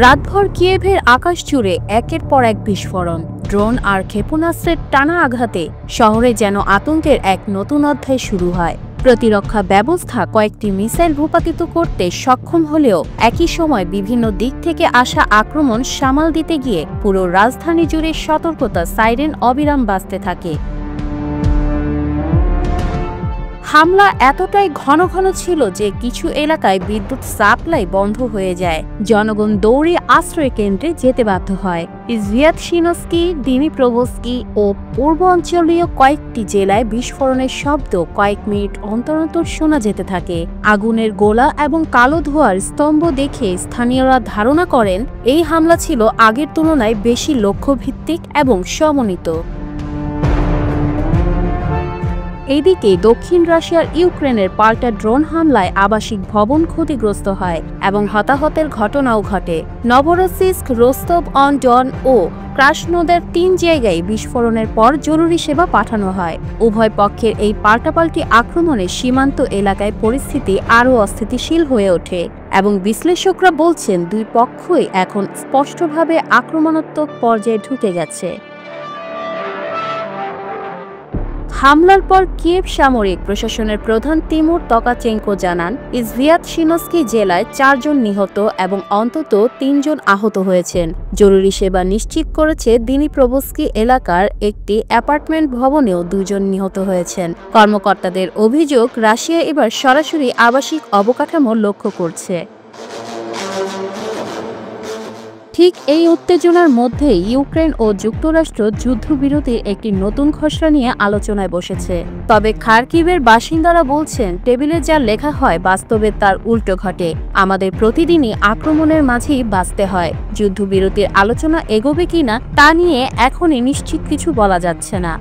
রাতভর কিয়েভের আকাশ জুড়ে একের পর এক বিস্ফোরণ, ড্রোন আর ক্ষেপণাস্ত্রের টানা আঘাতে শহরে যেন আতঙ্কের এক নতুন অধ্যায় শুরু হয়। প্রতিরক্ষা ব্যবস্থা কয়েকটি মিসাইল ভূপাতিত করতে সক্ষম হলেও একই সময় বিভিন্ন দিক থেকে আসা আক্রমণ সামাল দিতে গিয়ে পুরো রাজধানী জুড়ে সতর্কতা সাইরেন অবিরাম বাজতে থাকে। হামলা এতটাই ঘন ঘন ছিল যে কিছু এলাকায় বিদ্যুৎ সাপ্লাই বন্ধ হয়ে যায়, জনগণ দৌড়ে আশ্রয় কেন্দ্রে যেতে বাধ্য হয়। ইজভিয়াতশিনস্কি, দিনিপ্রোভস্কি ও পূর্বাঞ্চলীয় কয়েকটি জেলায় বিস্ফোরণের শব্দ কয়েক মিনিট অন্তর অন্তর শোনা যেতে থাকে। আগুনের গোলা এবং কালো ধোঁয়ার স্তম্ভ দেখে স্থানীয়রা ধারণা করেন এই হামলা ছিল আগের তুলনায় বেশি লক্ষ্যভিত্তিক এবং সমন্বিত। এদিকে দক্ষিণ রাশিয়ার ইউক্রেনের পাল্টা ড্রোন হামলায় আবাসিক ভবন ক্ষতিগ্রস্ত হয় এবং হতাহতের ঘটনাও ঘটে। নভরোসিস্ক, রোস্তভ অন ডন ও ক্রাসনোদার ৩ জায়গায় বিস্ফোরণের পর জরুরি সেবা পাঠানো হয়। উভয় পক্ষের এই পাল্টাপাল্টি আক্রমণে সীমান্ত এলাকায় পরিস্থিতি আরও অস্থিতিশীল হয়ে ওঠে এবং বিশ্লেষকরা বলছেন দুই পক্ষই এখন স্পষ্টভাবে আক্রমণাত্মক পর্যায়ে ঢুকে গেছে। হামলার পর কিয়েভ সামরিক প্রশাসনের প্রধান তিমুর তকাচেঙ্কো জানান, ইজভিয়াতশিনস্কি জেলায় ৪ জন নিহত এবং অন্তত ৩ জন আহত হয়েছেন। জরুরি সেবা নিশ্চিত করেছে দিনিপ্রোভস্কি এলাকার একটি অ্যাপার্টমেন্ট ভবনেও ২ জন নিহত হয়েছেন। কর্মকর্তাদের অভিযোগ, রাশিয়া এবার সরাসরি আবাসিক অবকাঠামো লক্ষ্য করছে। ঠিক এই উত্তেজনার মধ্যে ইউক্রেন ও যুক্তরাষ্ট্র যুদ্ধবিরতির একটি নতুন খসড়া নিয়ে আলোচনায় বসেছে। তবে খার্কিভের বাসিন্দারা বলছেন, টেবিলে যা লেখা হয় বাস্তবে তার উল্টো ঘটে। আমাদের প্রতিদিনই আক্রমণের মাঝেই বাঁচতে হয়। যুদ্ধবিরতির আলোচনা এগোবে কিনা তা নিয়ে এখনই নিশ্চিত কিছু বলা যাচ্ছে না।